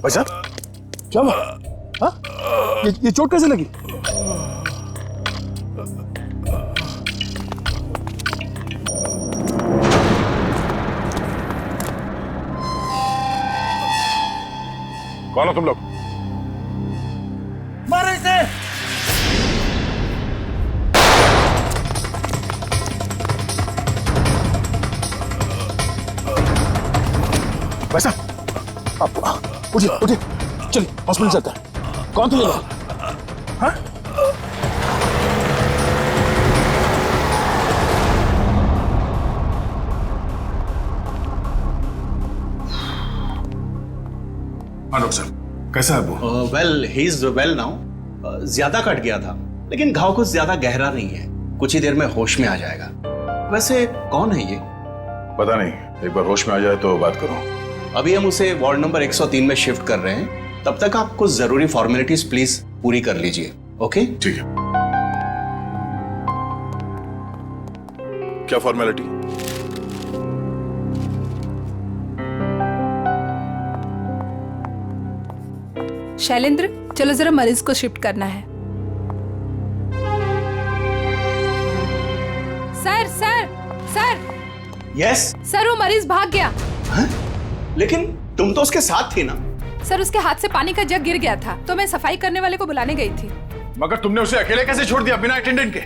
भाई साहब क्या हुआ? हाँ? ये चोट कैसे लगी? कौन हो तुम लोग? मारो इसे! भाई साहब आप उठिए उठिए, चलिए हॉस्पिटल चलते हैं। कौन थे ये लोग? हाँ? डॉक्टर साहब कैसा है वो? Well he is well now. ज्यादा कट गया था लेकिन घाव कुछ ज्यादा गहरा नहीं है, कुछ ही देर में होश में आ जाएगा। वैसे कौन है ये? पता नहीं, एक बार होश में आ जाए तो बात करो। अभी हम उसे वार्ड नंबर 103 में शिफ्ट कर रहे हैं, तब तक आप कुछ जरूरी फॉर्मेलिटीज प्लीज पूरी कर लीजिए। ओके? ठीक है। क्या फॉर्मेलिटी? शैलेंद्र चलो जरा मरीज को शिफ्ट करना है। Sir sir sir yes sir वो मरीज भाग गया। लेकिन तुम तो उसके साथ थी ना? सर उसके हाथ से पानी का जग गिर गया था तो मैं सफाई करने वाले को बुलाने गई थी। मगर तुमने उसे अकेले कैसे छोड़ दिया बिना अटेंडेंट के?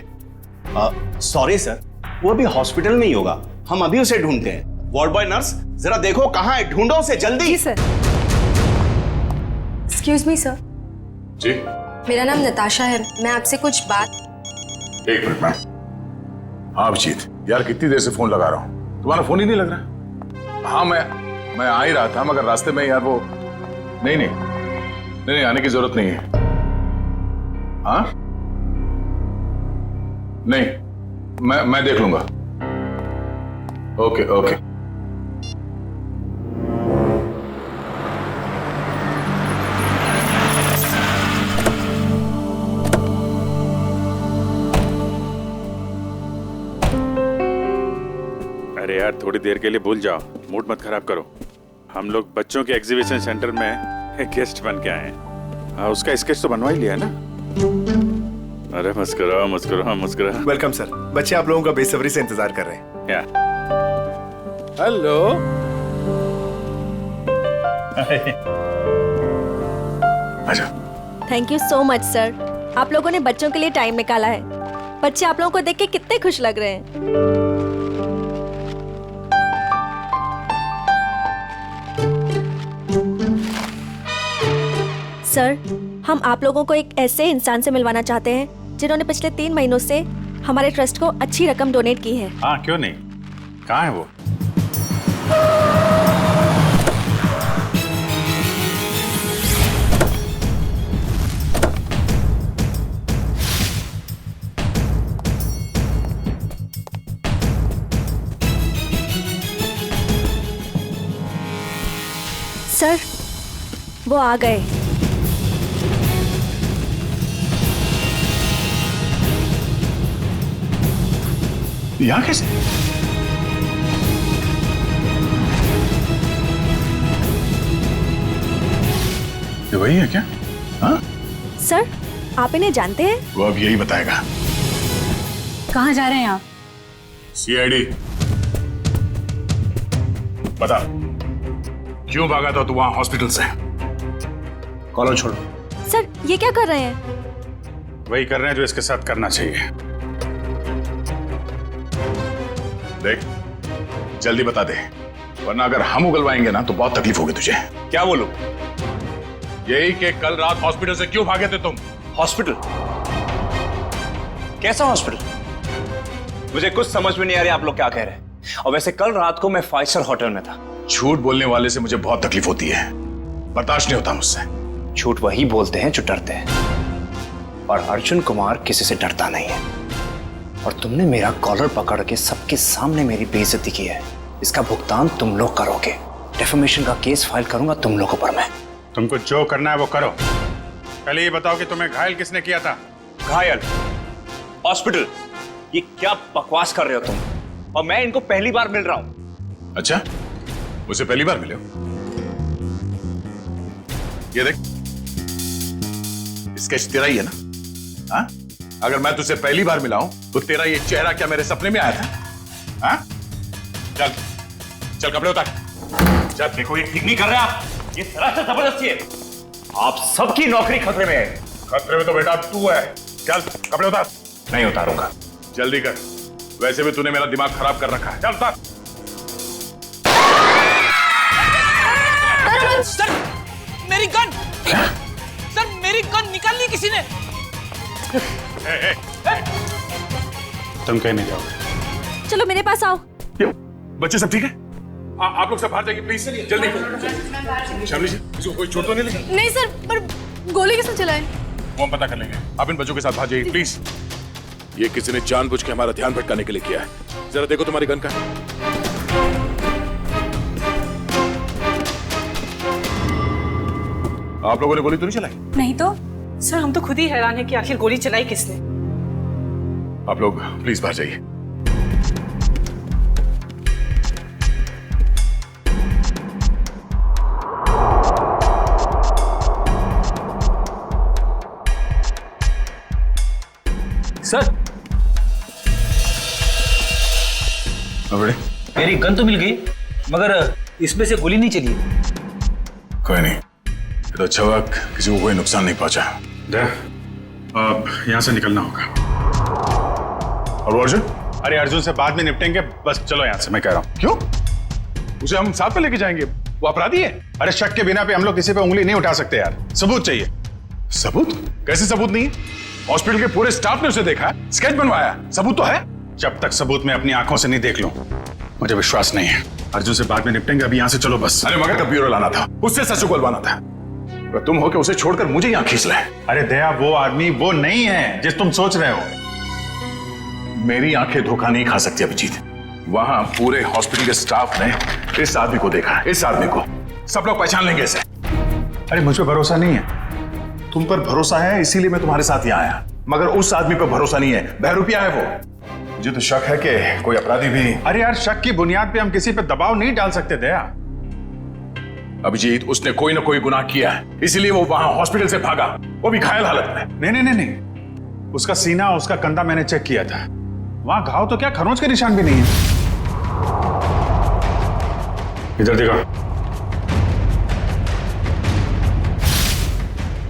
सॉरी सर, वो अभी हॉस्पिटल में ही होगा, हम अभी उसे ढूंढते हैं। वार्ड बॉय नर्स जरा देखो कहाँ है, ढूंढो उसे जल्दी। जी सर। एक्सक्यूज मी सर, जी मेरा नाम नताशा है, मैं आपसे कुछ बात। एक मिनट मैम। हाँ अभिजीत, यार कितनी देर से फोन लगा रहा हूँ, तुम्हारा फोन ही नहीं लग रहा। हाँ मैं आ ही रहा था मगर रास्ते में यार वो नहीं आने की जरूरत नहीं है। हाँ नहीं, मैं देख लूंगा। Okay okay. अरे यार थोड़ी देर के लिए भूल जाओ, मूड मत खराब करो। हम लोग बच्चों के एग्जीबिशन सेंटर में गेस्ट बन के आए हैं। हाँ उसका स्केच तो बनवा ही लिया है ना? अरे मुस्कुराओ मुस्कुराओ मुस्कुराओ। वेलकम सर, बच्चे आप लोगों का बेसब्री से इंतजार कर रहे हैं। या हेलो। अच्छा thank you so much sir, आप लोगों ने बच्चों के लिए टाइम निकाला है। बच्चे आप लोगों को देख के कितने खुश लग रहे हैं। सर हम आप लोगों को एक ऐसे इंसान से मिलवाना चाहते हैं जिन्होंने पिछले 3 महीनों से हमारे ट्रस्ट को अच्छी रकम डोनेट की है। हाँ क्यों नहीं, कहाँ है वो? सर वो आ गए। यहाँ कैसे? ये वही है क्या? हाँ सर आप इन्हें जानते हैं? वो अब यही बताएगा। कहाँ जा रहे हैं आप? सीआईडी बता, क्यों भागा था तू वहां हॉस्पिटल से? कॉलर छोड़ो। सर ये क्या कर रहे हैं? वही कर रहे हैं जो इसके साथ करना चाहिए। देख जल्दी बता दे, वरना अगर हम उगलवाएंगे ना तो बहुत तकलीफ होगी तुझे। क्या बोलूं? यही कि कल रात हॉस्पिटल से क्यों भागे थे तुम? हॉस्पिटल? कैसा हॉस्पिटल? मुझे कुछ समझ में नहीं आ रहा आप लोग क्या कह रहे हैं। और वैसे कल रात को मैं 5 स्टार होटल में था। झूठ बोलने वाले से मुझे बहुत तकलीफ होती है, बर्दाश्त नहीं होता मुझसे। झूठ वही बोलते हैं जो डरते हैं, और अर्जुन कुमार किसी से डरता नहीं है। और तुमने मेरा कॉलर पकड़ के सबके सामने मेरी बेइज्जती की है, इसका भुगतान तुम लोग करोगे। डेफेमेशन का केस फाइल करूंगा तुम लोगों पर मैं। तुमको जो करना है वो करो। पहले ये बताओ कि तुम्हें घायल किसने किया था? घायल, हॉस्पिटल, ये क्या बकवास कर रहे हो तुम? और मैं इनको पहली बार मिल रहा हूं। अच्छा, मुझसे पहली बार मिले हो? ये देख, स्केच तेरा ही है ना? हाँ? अगर मैं तुझसे पहली बार मिला हूं तो तेरा ये चेहरा क्या मेरे सपने में आया था? हाँ? चल चल कपड़े उतार। जब देखो, ये ठीक नहीं कर रहे आप, ये सरासर जबरदस्ती है। आप सबकी नौकरी खतरे में है। खतरे में तो बेटा तू है। चल कपड़े उतार। नहीं उतारूंगा। जल्दी कर, वैसे भी तूने मेरा दिमाग खराब कर रखा है। चल उतार। सर, मेरी गन! सर, मेरी गन निकाल ली किसी ने। तुम कहीं नहीं जाओगे। चलो मेरे पास आओ। बच्चे सब ठीक है? आप लोग सब बाहर जाइए प्लीज, जल्दी। शामली जी, इसको कोई चोट तो नहीं लगी? नहीं सर, पर गोली किसने चलाई? वो हम पता कर लेंगे। आप इन बच्चों के साथ बाहर जाइए प्लीज। ये किसी ने जानबूझ के हमारा ध्यान भटकाने के लिए किया है। जरा देखो तुम्हारी गन का। आप लोगों ने गोली तो नहीं चलाई? नहीं तो सर, हम तो खुद ही हैरान है कि आखिर गोली चलाई किसने। आप लोग प्लीज बाहर जाइए। सर, मेरी गन तो मिल गई, मगर इसमें से गोली नहीं चली। कोई नहीं, तो अच्छा हुआ किसी को कोई नुकसान नहीं पहुंचा। अब यहाँ से निकलना होगा। और वो अर्जुन? अरे अर्जुन से बाद में निपटेंगे, बस चलो यहाँ से, मैं कह रहा हूँ। क्यों? उसे हम साथ में लेके जाएंगे, वो अपराधी है। अरे शक के बिना पे हम लोग किसी पे उंगली नहीं उठा सकते यार, सबूत चाहिए। सबूत? कैसे सबूत नहीं है? हॉस्पिटल के पूरे स्टाफ ने उसे देखा, स्केच बनवाया, सबूत तो है। जब तक सबूत मैं अपनी आंखों से नहीं देख लूं, मुझे विश्वास नहीं है। अर्जुन से बाद में निपटेंगे, अभी यहाँ से चलो बस। अरे मगर तब ब्यूरो लाना था, उससे सच उगलवाना था। तो तुम हो के उसे छोड़कर मुझे यहाँ खींच लाए। अरे दया, वो आदमी वो नहीं है जिस तुम सोच रहे हो। मेरी आंखें धोखा नहीं खा सकती अभिजीत। वहां पूरे हॉस्पिटल के स्टाफ ने इस आदमी को देखा, इस आदमी को सब लोग पहचान लेंगे इसे। अरे मुझ पर भरोसा नहीं है। तुम पर भरोसा है इसीलिए मैं तुम्हारे साथ यहाँ आया, मगर उस आदमी पर भरोसा नहीं है, बहरूपिया है वो। मुझे तो शक है कि कोई अपराधी भी। अरे यार, शक की बुनियाद पे हम किसी पे दबाव नहीं डाल सकते दया। अभिजीत, उसने कोई ना कोई गुनाह किया है, इसीलिए वो वहां हॉस्पिटल से भागा, वो भी घायल हालत में। नहीं नहीं नहीं नहीं, उसका सीना, उसका कंधा मैंने चेक किया था, वहां घाव तो क्या खरोंच के निशान भी नहीं है। इधर देखो।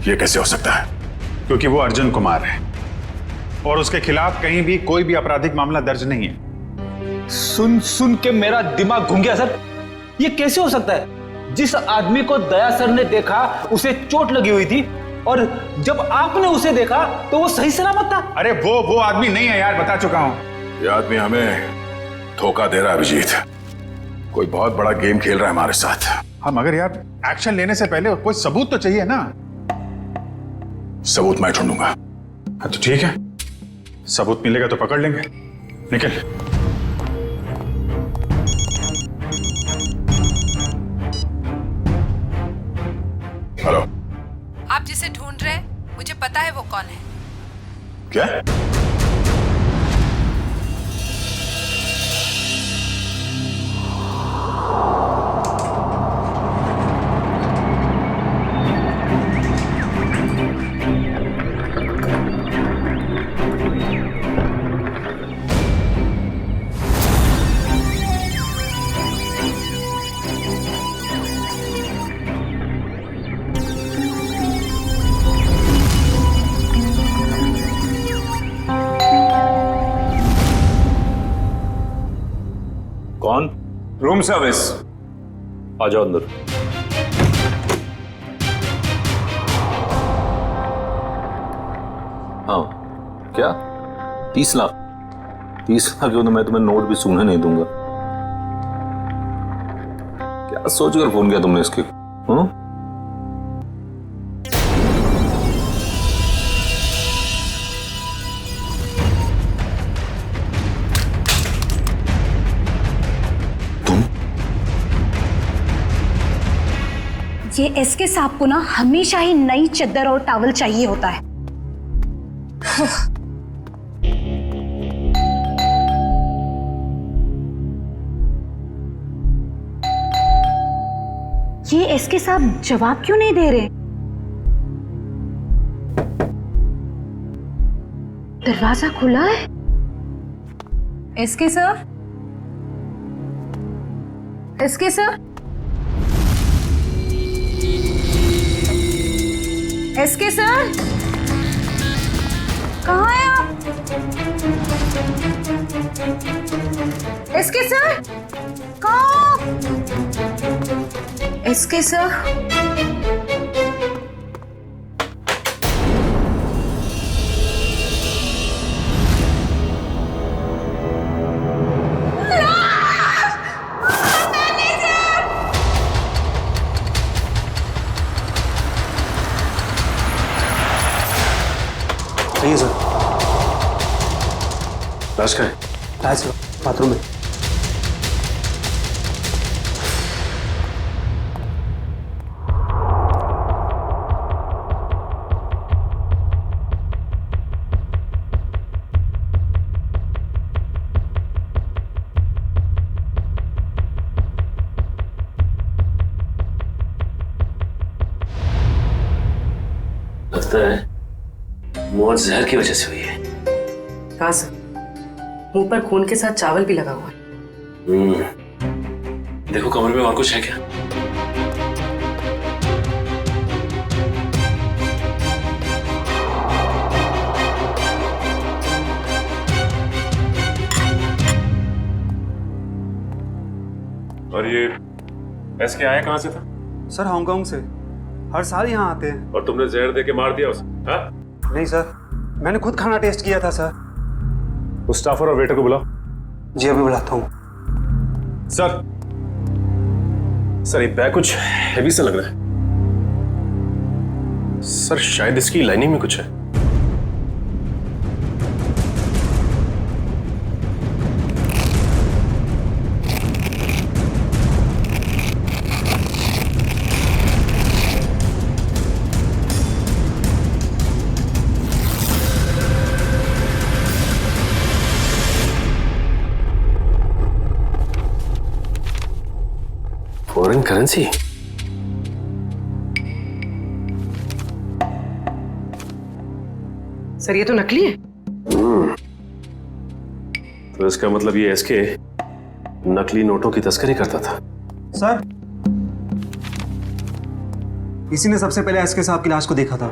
ये कैसे हो सकता है? क्योंकि वो अर्जुन कुमार है और उसके खिलाफ कहीं भी कोई भी आपराधिक मामला दर्ज नहीं है। सुन सुन के मेरा दिमाग घूम गया सर। ये कैसे हो सकता है? जिस आदमी को दया सर ने देखा उसे चोट लगी हुई थी, और जब आपने उसे देखा तो वो सही सलामत था। अरे वो आदमी नहीं है यार, बता चुका हूं। ये आदमी हमें धोखा दे रहा है अभिजीत। कोई बहुत बड़ा गेम खेल रहा है हमारे साथ। हाँ, मगर यार एक्शन लेने से पहले कोई सबूत तो चाहिए ना। सबूत मैं ढूंढूंगा। हाँ तो ठीक है, सबूत मिलेगा तो पकड़ लेंगे। निकल। हेलो। आप जिसे ढूंढ रहे हैं, मुझे पता है वो कौन है। क्या? कौन? Room service. आ जाओ अंदर। हाँ क्या? 30 लाख? 30 लाख क्यों? तो मैं तुम्हें नोट भी सूंघने नहीं दूंगा। क्या सोचकर फोन किया तुमने इसके? हाँ? ये एसके साहब को ना हमेशा ही नई चद्दर और टावल चाहिए होता है। ये एसके साहब जवाब क्यों नहीं दे रहे? दरवाजा खुला है। SK sir, SK sir, SK sir, कहाँ हैं आप? एसके सर, कहाँ? एसके सर, सही सर। लाश का है? लाश बाथरूम में। लगता है मौत जहर की वजह से हुई है। हाँ सर, मुंह पर खून के साथ चावल भी लगा हुआ है। देखो कमरे में और कुछ है क्या? और ये एसके आया कहां से था? सर हांगकांग से, हर साल यहाँ आते हैं। और तुमने जहर दे के मार दिया उसे? हाँ? नहीं सर, मैंने खुद खाना टेस्ट किया था सर। उस स्टाफर और वेटर को बुलाओ। जी अभी बुलाता हूँ। सर, सर ये बैग कुछ हेवी सा लग रहा है। सर शायद इसकी लाइनिंग में कुछ है। Foreign currency? सर ये तो नकली है। तो इसका मतलब ये एसके नकली नोटों की तस्करी करता था। सर, इसी ने सबसे पहले एसके साहब की लाश को देखा था।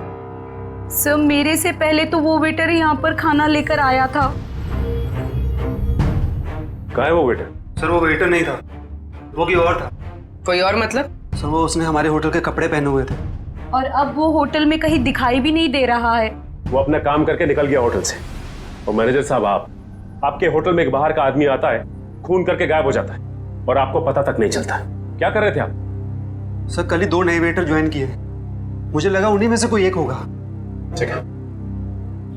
सर मेरे से पहले तो वो वेटर यहाँ पर खाना लेकर आया था। कहाँ है वो वेटर? सर वो वेटर नहीं था, वो कोई और था। कोई और मतलब? सर वो उसने हमारे होटल के कपड़े पहने हुए थे। और अब वो होटल में कहीं दिखाई भी नहीं दे रहा है। वो अपना काम करके निकल गया होटल से। और मैनेजर साहब, आपके होटल में एक बाहर का आदमी आता है, खून करके गायब हो जाता है और आपको पता तक नहीं चलता। क्या कर रहे थे आप? सर कल ही 2 नए वेटर ज्वाइन किए, मुझे लगा उन्हीं में से कोई एक होगा। ठीक है,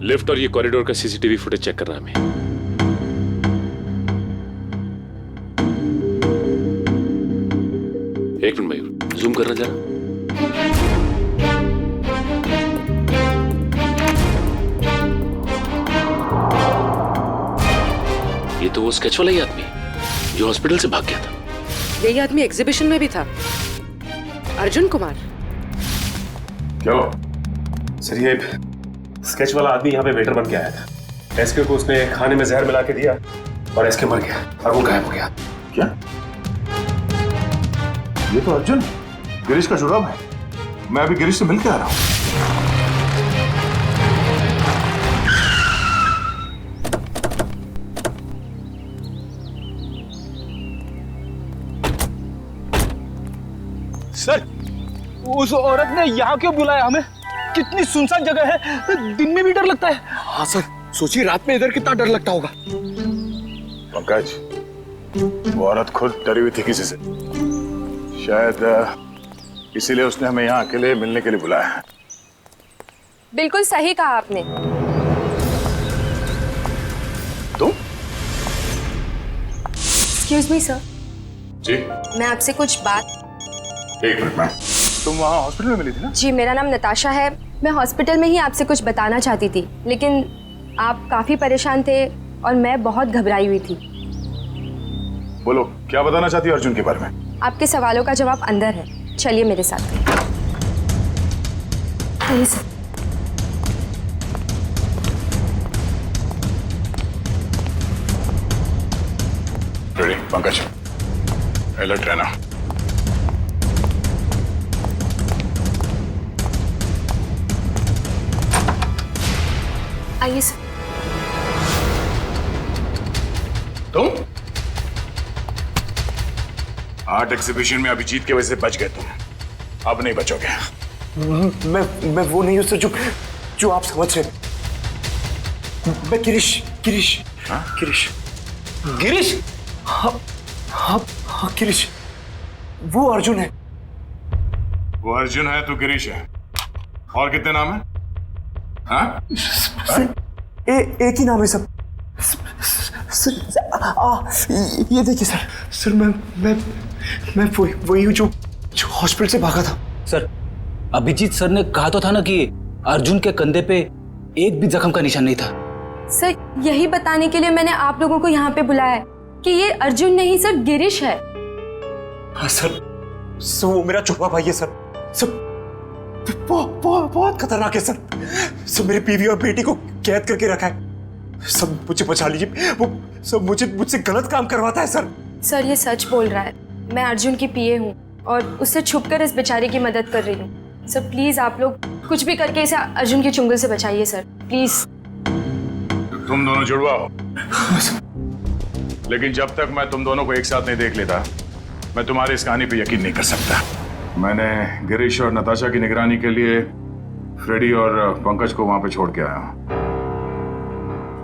लिफ्ट और ये कॉरिडोर का सीसीटीवी फुटेज चेक करना है हमें। एक मिनट मयूर, जूम करना जरा। ये तो वो स्केच वाला ही आदमी जो हॉस्पिटल से भाग गया था। यही आदमी एग्जीबिशन में भी था, अर्जुन कुमार। क्या हुआ? सर ये स्केच वाला आदमी यहाँ पे वेटर बन के आया था। एसके को उसने खाने में जहर मिला के दिया और एसके मर गया और वो गायब हो गया। क्या? ये तो अर्जुन गिरीश का जुड़ाव है। मैं अभी गिरीश से मिलकर आ रहा हूँ। सर, उस औरत ने यहाँ क्यों बुलाया हमें? कितनी सुनसान जगह है, दिन में भी डर लगता है। हाँ सर, सोचिए रात में इधर कितना डर लगता होगा। पंकज, वो औरत खुद डरी हुई थी किसी से। शायद इसीलिए उसने हमें यहाँ अकेले मिलने के लिए बुलाया है। बिल्कुल सही कहा आपने। तुम? एक्सक्यूज मी सर, जी मैं आपसे कुछ बात। एक मिनट मैम, तुम वहाँ हॉस्पिटल में मिली थी ना? जी मेरा नाम नताशा है। मैं हॉस्पिटल में ही आपसे कुछ बताना चाहती थी, लेकिन आप काफ़ी परेशान थे और मैं बहुत घबराई हुई थी। बोलो, क्या बताना चाहती हो अर्जुन के बारे में? आपके सवालों का जवाब अंदर है, चलिए मेरे साथ। आइए सर। रेडी पंकज, अलर्ट रहना। आइए सर। तुम आर्ट एग्जीबिशन में अभिजीत की वजह से बच गए तुम, अब नहीं बचोगे। मैं वो नहीं हूं सर जो आप समझ रहे। मैं गिरीश गिरीश गिरीश गिरीश। हाँ गिरीश, वो अर्जुन है। वो अर्जुन है, तू गिरीश है। और कितने नाम है? हाँ? एक ही नाम है सब। ये देखिए सर मैं वही हूँ जो हॉस्पिटल से भागा था। सर, अभिजीत सर ने कहा तो था ना कि अर्जुन के कंधे पे एक भी जख्म का निशान नहीं था। सर, यही बताने के लिए मैंने आप लोगों को यहाँ पे बुलाया है कि ये अर्जुन नहीं सर, गिरीश है। हाँ सर, वो मेरा छोटा भाई है सर। बहुत खतरनाक है सर। मेरी बीवी और बेटी को कैद करके रखा है। सब मुझे बचा लीजिए, वो सब मुझसे गलत काम करवाता है सर। सर, ये सच बोल रहा है। मैं अर्जुन की पीए हूँ और उससे छुपकर इस बेचारे की मदद कर रही हूँ। सर प्लीज आप लोग कुछ भी करके इसे अर्जुन के चुंगल से बचाइए सर, प्लीज। तुम दोनों जुड़वा हो, लेकिन जब तक मैं तुम दोनों को एक साथ नहीं देख लेता, मैं तुम्हारी इस कहानी पे यकीन नहीं कर सकता। मैंने गिरीश और नताशा की निगरानी के लिए फ्रेडी और पंकज को वहां पे छोड़ के आया।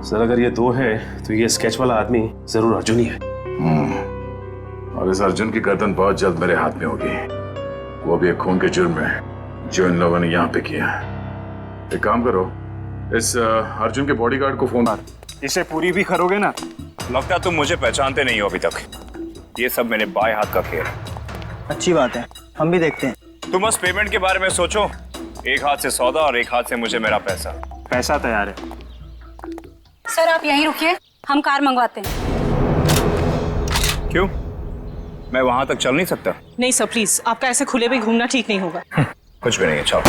सर, अगर ये दो है तो ये स्केच वाला आदमी जरूर अर्जुन ही है। और इस अर्जुन की गर्दन बहुत जल्द मेरे हाथ में होगी, वो भी एक खून के जुर्म में जो इन लोगों ने यहाँ पे किया। एक काम करो, इस अर्जुन के बॉडीगार्ड को फोन मार। इसे पूरी भी करोगे ना? लगता तुम मुझे पहचानते नहीं हो अभी तक। ये सब मेरे बाएं हाथ का खेल है। अच्छी बात है, हम भी देखते हैं। तुम बस पेमेंट के बारे में सोचो। एक हाथ से सौदा और एक हाथ से मुझे मेरा पैसा। पैसा तैयार है। सर आप यहीं रुकिए, हम कार मंगवाते हैं। क्यों? मैं वहां तक चल नहीं सकता? नहीं सर प्लीज, आपका ऐसे खुले में घूमना ठीक नहीं होगा। कुछ भी नहीं है, चलो।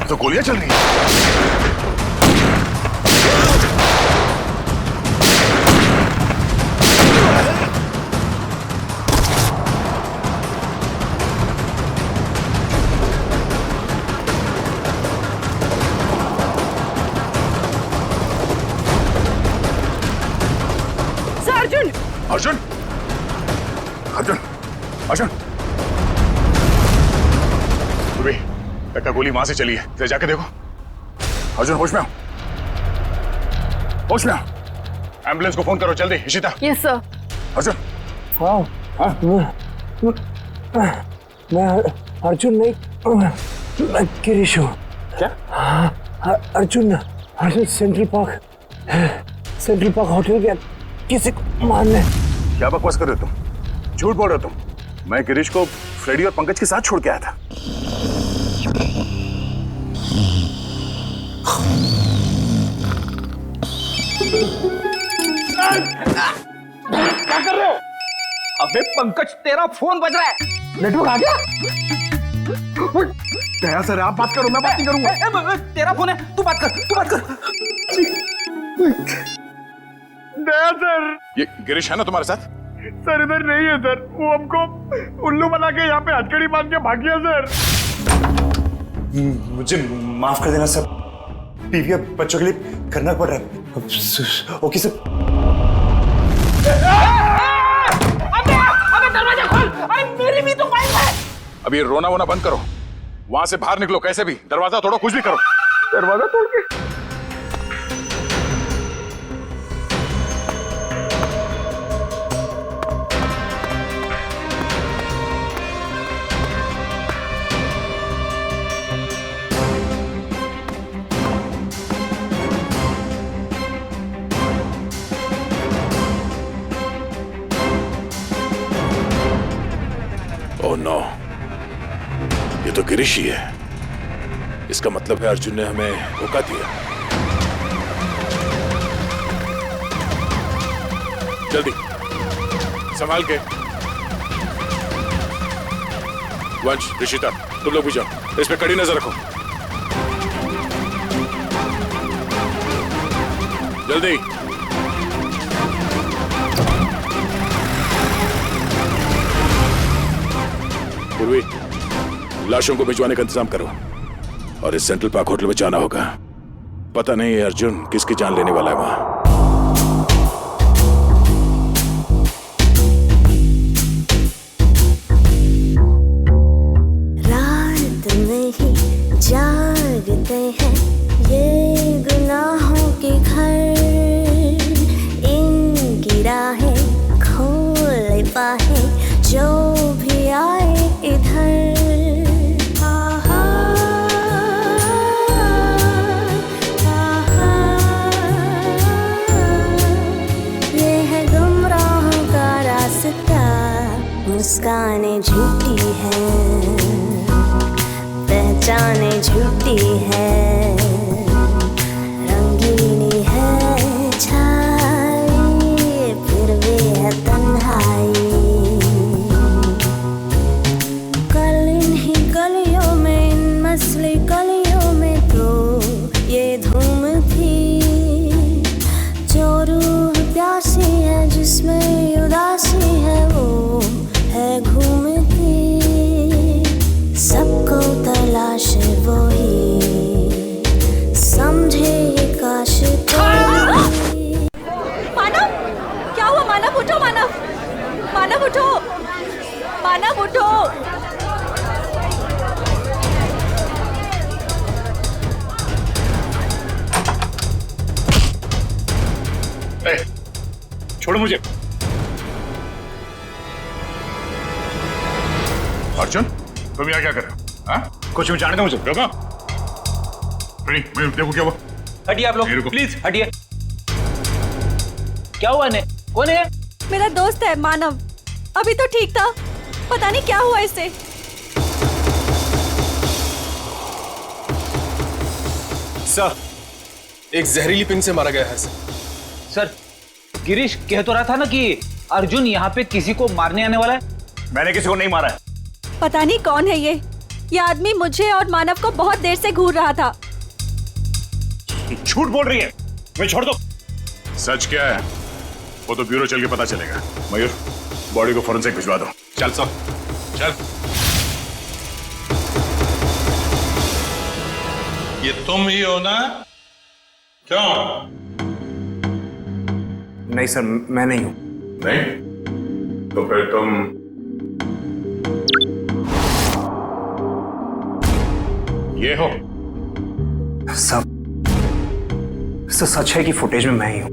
तो गोलियां चल रही हैं। अर्जुन अर्जुन अर्जुन अर्जुन, लगता गोली वहां से चली है, जरा जाके देखो। अर्जुन होश में आओ, होश में आओ। एम्बुलेंस को फोन करो जल्दी। इशिता। Yes sir. अर्जुन। मैं अर्जुन नहीं, मैं गिरीश हूँ। क्या? अर्जुन सेंट्रल पार्क होटल गया किसी को मारने। क्या बकवास कर रहे हो तुम? झूठ बोल रहे हो तुम। मैं गिरीश को फ्रेडी और पंकज के साथ छोड़ के आया था। क्या कर रहे हो? अबे पंकज, तेरा फोन बज रहा है। नेटवर्क आ गया? दया सर आप बात करो, मैं बात नहीं करूंगा। तेरा फोन है, तू बात कर। दया सर। ये गिरीश है ना तुम्हारे साथ? सर इधर नहीं है सर, वो हमको उल्लू बना के यहाँ पे हथकड़ी बांध के भाग गया सर। मुझे माफ कर देना सर, बीवी और बच्चों के लिए करना पड़ रहा है। Okay sir. अबे दरवाजा खोल, अरे मेरी भी तो वाइफ है। अब ये रोना वोना बंद करो, वहां से बाहर निकलो कैसे भी, दरवाजा तोड़ो, कुछ भी करो। दरवाजा तोड़ के? ओह नो, ये तो गिरीश ही है। इसका मतलब है अर्जुन ने हमें धोखा दिया। जल्दी संभाल के। वंश, ऋषिता, तुम लोग भी जाओ, इस पे कड़ी नजर रखो। जल्दी। पूर्वी, लाशों को भिजवाने का इंतजाम करो और इस सेंट्रल पार्क होटल में जाना होगा। पता नहीं है अर्जुन किसकी जान लेने वाला है वहां। रात में ही जागते हैं ये गुनाहों के घर, इनकी राहें खोल पाए जो भी आए इधर। मुस्कानें झूठी हैं, पहचानें झूठी हैं, रंगीनी है छाई फिर भी है तन्हाई। कल इन्हीं गलियों में, इन मसले गलियों में तो ये धूम थी जो रूह प्यासी है, जिसमें उदासी है वो है घूमती। सबको तलाश वो ही समझे ये काश मानव, क्या हुआ? मानव उठो, मानव, मानव उठो, मानव उठो। छोड़ो मुझे। अर्जुन, तुम यहाँ क्या कर रहे हो? हाँ? कुछ भी जाने दो मुझे। रुको। मैं देखो क्या हुआ। हटिए आप लोग, प्लीज हटिए। क्या हुआ ने? कौन है? मेरा दोस्त है मानव। अभी तो ठीक था, पता नहीं क्या हुआ इसे। सर, एक जहरीली पिन से मारा गया है सर। गिरीश कह तो रहा था ना कि अर्जुन यहाँ पे किसी को मारने आने वाला है। मैंने किसी को नहीं मारा है। पता नहीं कौन है ये आदमी मुझे और मानव को बहुत देर से घूर रहा था। झूठ बोल रही है, मैं छोड़ दो। सच क्या है वो तो ब्यूरो चल के पता चलेगा। मयूर, बॉडी को फॉरेंसिक भिजवा दो। चल सब, चल। ये तुम ही हो ना? क्यों? नहीं सर, मैं नहीं हूं। नहीं? तो फिर तुम ये हो? सब सच है कि फुटेज में मैं ही हूं,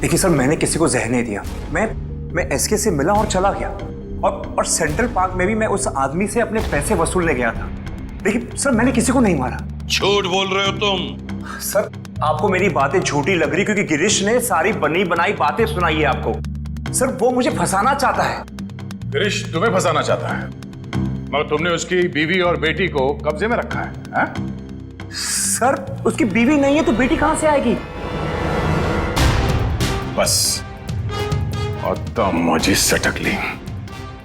लेकिन सर मैंने किसी को जहर नहीं दिया। मैं एसके से मिला और चला गया, और सेंट्रल पार्क में भी मैं उस आदमी से अपने पैसे वसूलने गया था, लेकिन सर मैंने किसी को नहीं मारा। झूठ बोल रहे हो तुम। सर आपको मेरी बातें झूठी लग रही क्योंकि गिरीश ने सारी बनी बनाई बातें सुनाई है आपको। सर वो मुझे फंसाना चाहता है। गिरीश तुम्हें फंसाना चाहता है, मगर तुमने उसकी बीवी और बेटी को कब्जे में रखा है, हा? सर उसकी बीवी नहीं है तो बेटी कहां से आएगी? बस और तुम मुझे सटक ली।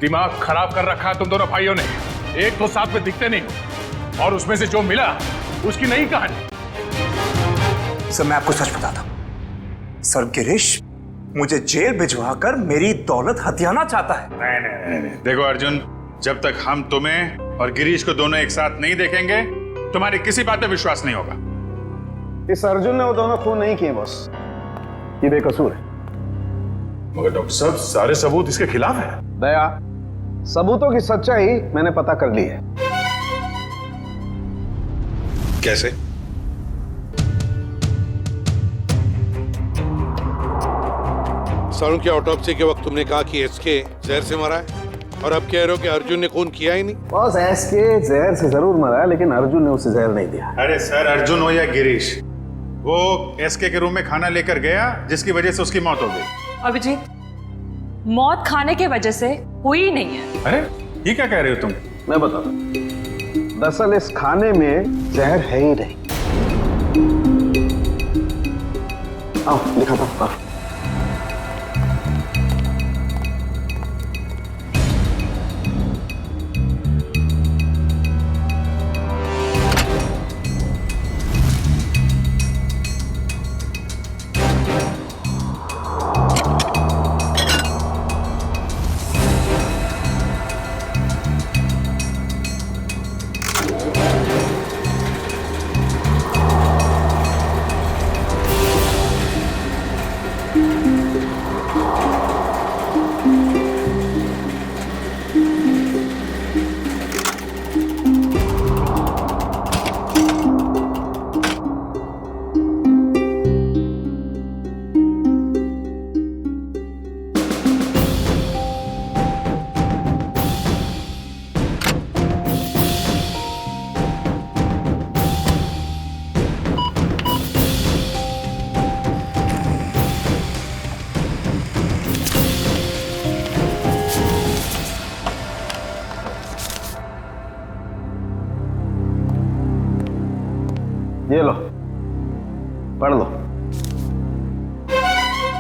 दिमाग खराब कर रखा है तुम दोनों भाइयों ने। एक तो साथ में दिखते नहीं और उसमें से जो मिला उसकी नई कहानी। सर मैं आपको सच बताता हूं, सर गिरीश मुझे जेल भिजवाकर मेरी दौलत हथियाना चाहता है। नहीं। देखो अर्जुन, जब तक हम तुम्हें और गिरीश को दोनों एक साथ नहीं देखेंगे तुम्हारी किसी बात पे विश्वास नहीं होगा। इस अर्जुन ने वो दोनों खून नहीं किए बॉस, ये बेकसूर है। मगर डॉक्टर साहब सारे सबूत इसके खिलाफ है। दया, सबूतों की सच्चाई मैंने पता कर ली है। कैसे? सारुण की ऑटोप्सी के वक्त तुमने कहा कि एसके जहर से मरा है, और अब कह रहे हो कि अर्जुन ने खून किया ही नहीं। बॉस एसके जहर से जरूर मरा है, लेकिन अर्जुन ने उसे जहर नहीं दिया। अरे सर, अर्जुन हो या गिरीश, वो एसके के रूम में खाना लेकर गया जिसकी वजह से उसकी मौत हो गई। अभिजीत, मौत खाने के वजह से हुई नहीं है। अरे ये क्या कह रहे हो तुम? मैं बताता हूं। दरअसल इस खाने में जहर है ही नहीं। आओ दिखाता हूं। ये लो, पढ़ लो।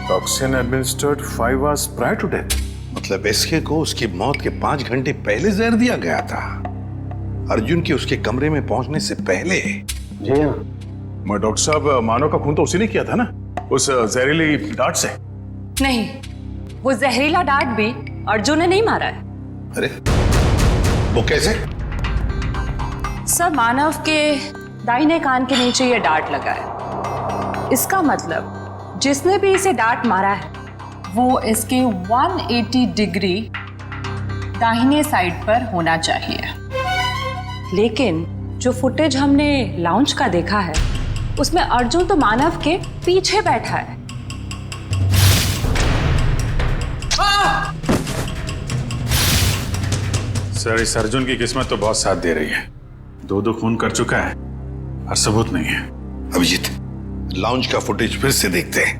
Toxin administered 5 hours prior to death। मतलब एसके को उसकी मौत के 5 घंटे पहले जहर दिया गया था, अर्जुन के उसके कमरे में पहुंचने से पहले। जी हाँ। मैं डॉक्टर साहब, मानव का खून तो उसी ने किया था ना, उस जहरीली डांट से? नहीं, वो जहरीला डांट भी अर्जुन ने नहीं मारा है। अरे वो कैसे? सर, मानव के दाहिने कान के नीचे ये डांट लगा है। इसका मतलब जिसने भी इसे डांट मारा है वो इसके 180 डिग्री दाहिने साइड पर होना चाहिए। लेकिन जो फुटेज हमने लाउंज का देखा है उसमें अर्जुन तो मानव के पीछे बैठा है। सर, इस अर्जुन की किस्मत तो बहुत साथ दे रही है। 2 खून कर चुका है और सबूत नहीं है। अभिजीत, लाउंज का फुटेज फिर से देखते हैं।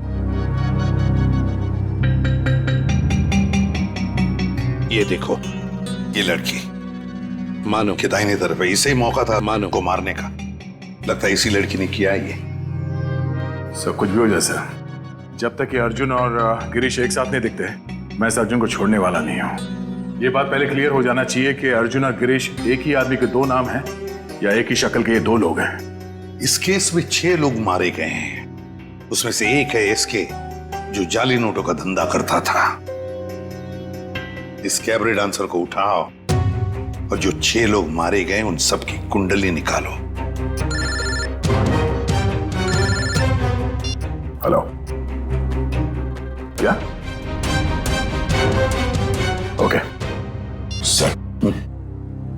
ये देखो, ये लड़की मानव के दाहिने तरफ है। इसे ही मौका था मानव को मारने का। लगता है इसी लड़की ने किया ये। सब कुछ भी हो जाए सर, जब तक ये अर्जुन और गिरीश एक साथ नहीं दिखते, मैं इस अर्जुन को छोड़ने वाला नहीं हूं। ये बात पहले क्लियर हो जाना चाहिए कि अर्जुन और गिरीश एक ही आदमी के 2 नाम हैं या एक ही शक्ल के ये 2 लोग हैं। इस केस में 6 लोग मारे गए हैं। उसमें से एक है एसके, जो जाली नोटों का धंधा करता था। इस कैबरे डांसर को उठाओ और जो 6 लोग मारे गए उन सबकी कुंडली निकालो। हेलो, क्या? ओके सर,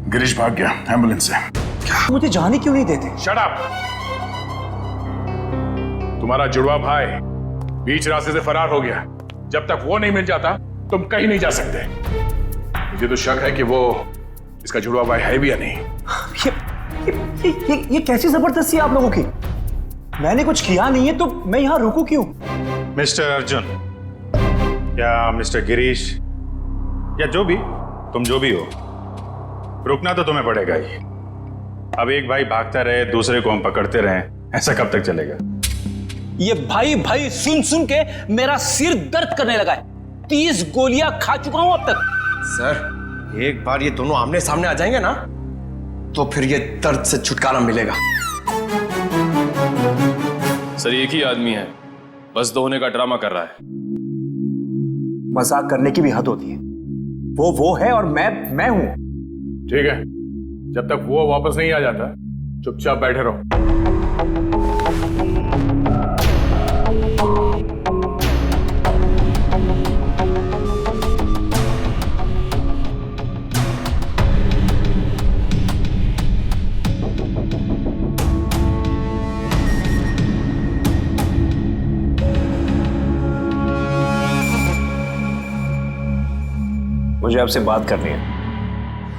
गिरीश भाग गया एम्बुलेंस से। मुझे जाने क्यों नहीं देते? Shut up! तुम्हारा जुड़वा भाई बीच रास्ते से फरार हो गया। जब तक वो नहीं मिल जाता तुम कहीं नहीं जा सकते। मुझे तो शक है कि वो इसका जुड़वा भाई है भी या नहीं। ये कैसी जबरदस्ती है आप लोगों की? मैंने कुछ किया नहीं है तो मैं यहाँ रुकूं क्यों? मिस्टर अर्जुन या मिस्टर गिरीश या जो भी, तुम जो भी हो, रुकना तो तुम्हें पड़ेगा ही। अब एक भाई भागता रहे, दूसरे को हम पकड़ते रहे, ऐसा कब तक चलेगा? ये भाई भाई सुन सुन के मेरा सिर दर्द करने लगा है। 30 गोलियां खा चुका हूं अब तक। सर, एक बार ये दोनों आमने सामने आ जाएंगे ना तो फिर ये दर्द से छुटकारा मिलेगा। सर, एक ही आदमी है, बस 2 होने का ड्रामा कर रहा है। मजाक करने की भी हद होती है। वो है और मैं हूं। ठीक है, जब तक वो वापस नहीं आ जाता चुपचाप बैठे रहो। मुझे आपसे बात करनी है,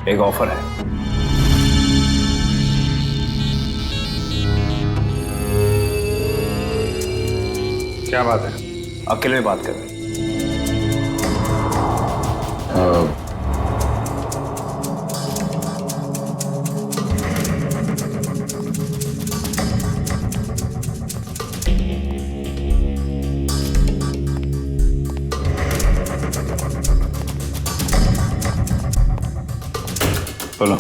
एक ऑफर है। क्या बात है? अकेले में बात कर रहे हैं। बोलो।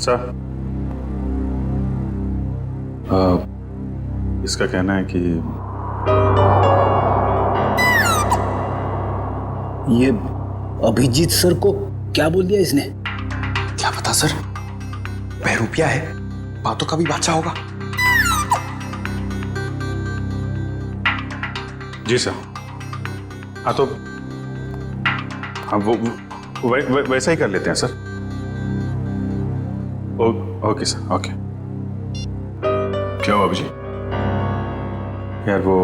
सर, इसका कहना है कि ये अभिजीत सर को क्या बोल दिया इसने? क्या पता सर, बहरूपिया है, बातों का भी बादशाह होगा। जी सर। हाँ तो हाँ वो वैसा ही कर लेते हैं सर। Okay sir, okay. क्या हुआ अभिजीत? यार वो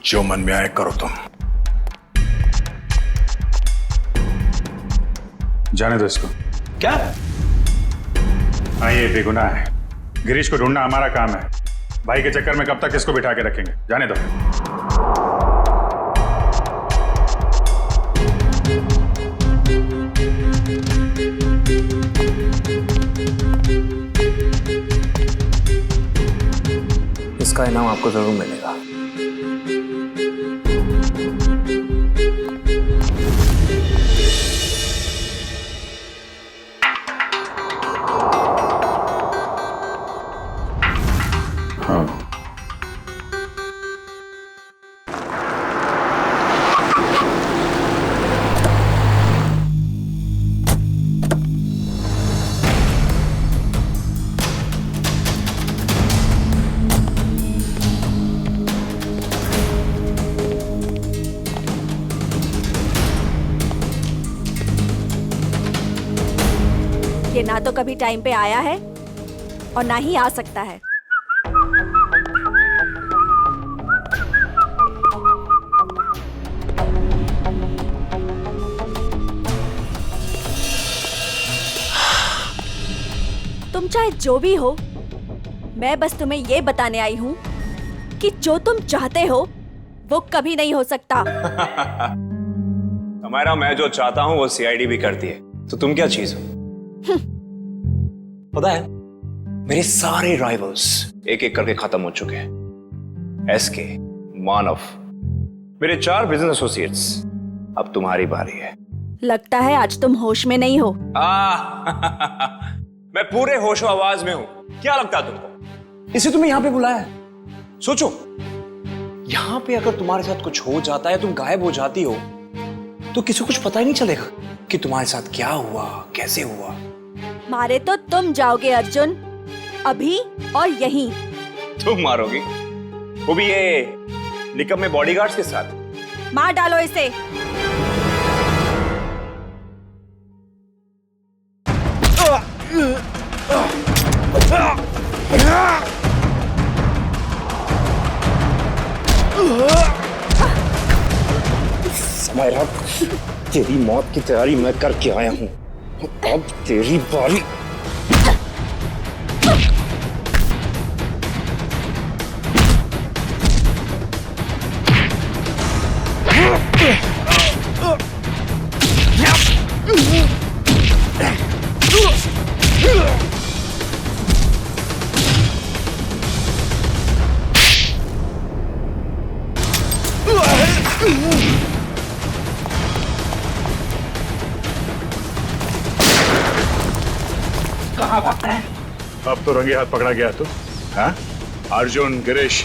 जो मन में आए करो तुम। जाने दो इसको। क्या? हाँ, ये बेगुनाह है। गिरीश को ढूंढना हमारा काम है। भाई के चक्कर में कब तक इसको बिठा के रखेंगे? जाने दो। इसका इनाम आपको जरूर मिलेगा। ये ना तो कभी टाइम पे आया है और ना ही आ सकता है। तुम चाहे जो भी हो, मैं बस तुम्हें ये बताने आई हूँ कि जो तुम चाहते हो वो कभी नहीं हो सकता। हमारा मैं जो चाहता हूँ वो सीआईडी भी करती है, तो तुम क्या चीज हो? पता है, मेरे सारे राइवल्स एक एक करके खत्म हो चुके हैं। एसके, मानव, मेरे 4 बिजनेस एसोसिएट्स। अब तुम्हारी बारी है। लगता है आज तुम होश में नहीं हो। मैं पूरे होशो आवाज में हूं। क्या लगता है तुमको? इसे तुम्हें यहां पे बुलाया है। सोचो, यहां पे अगर तुम्हारे साथ कुछ हो जाता है, तुम गायब हो जाती हो, तो किसी को कुछ पता ही नहीं चलेगा कि तुम्हारे साथ क्या हुआ, कैसे हुआ। मारे तो तुम जाओगे अर्जुन, अभी और यहीं। तुम मारोगी? वो भी ये निकम्मे बॉडीगार्ड्स के साथ? मार डालो इसे। समायरा, तेरी मौत की तैयारी मैं करके आया हूं। अब तेरी बारी। कहाँ भागता है? अब तो रंगे हाथ पकड़ा गया तू। हाँ? अर्जुन, गिरीश,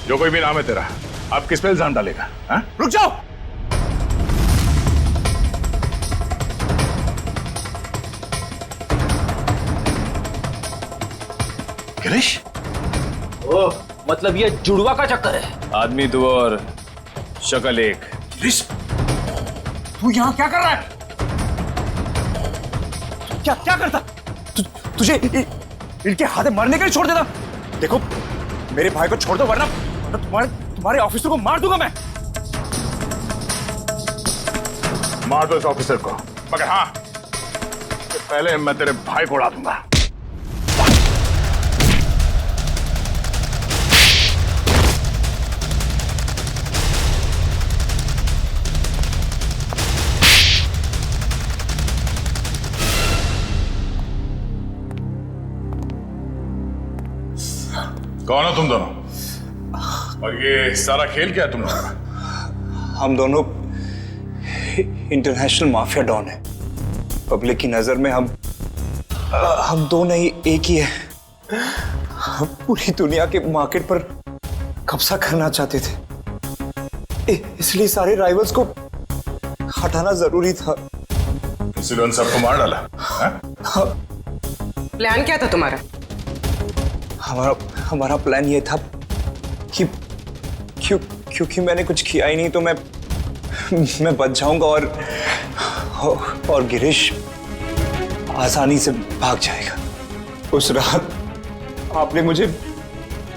जो कोई भी नाम है तेरा, अब किस पे इल्जाम डालेगा? हाँ? रुक जाओ। गिरीश? ओह, मतलब ये जुड़वा का चक्कर है। आदमी दो और शक्ल एक। गिरीश, तू यहाँ क्या कर रहा है? क्या करता? तुझे इनके हाथे मरने के लिए छोड़ देता? देखो, मेरे भाई को छोड़ दो, वरना तुम्हारे ऑफिसर को मार दूंगा मैं। मार दो इस ऑफिसर को, मगर हाँ, पहले मैं तेरे भाई को उड़ा दूंगा। कौन हो तुम दोनों? और ये सारा खेल क्या है तुम लोगों का? हम दोनों इंटरनेशनल माफिया डॉन हैं। पब्लिक की नजर में हम दो नहीं एक ही है। हम पूरी दुनिया के मार्केट पर कब्जा करना चाहते थे, इसलिए सारे राइवल्स को हटाना जरूरी था। इसलिए उन सबको मार डाला? प्लान क्या था तुम्हारा? हमारा प्लान ये था कि क्योंकि मैंने कुछ किया ही नहीं तो मैं बच जाऊंगा और गिरीश आसानी से भाग जाएगा। उस रात आपने मुझे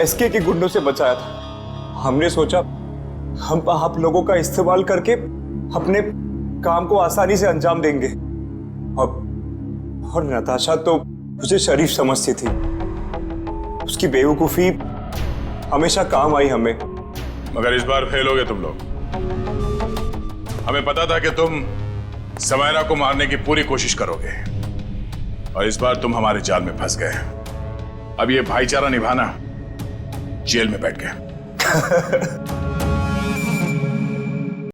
एसके के गुंडों से बचाया था। हमने सोचा हम आप लोगों का इस्तेमाल करके अपने काम को आसानी से अंजाम देंगे। और नताशा तो मुझे शरीफ समझती थी। उसकी बेवकूफी हमेशा काम आई हमें। मगर इस बार फेल हो गए तुम लोग। हमें पता था कि तुम समायरा को मारने की पूरी कोशिश करोगे और इस बार तुम हमारे जाल में फंस गए। अब ये भाईचारा निभाना जेल में बैठ गए।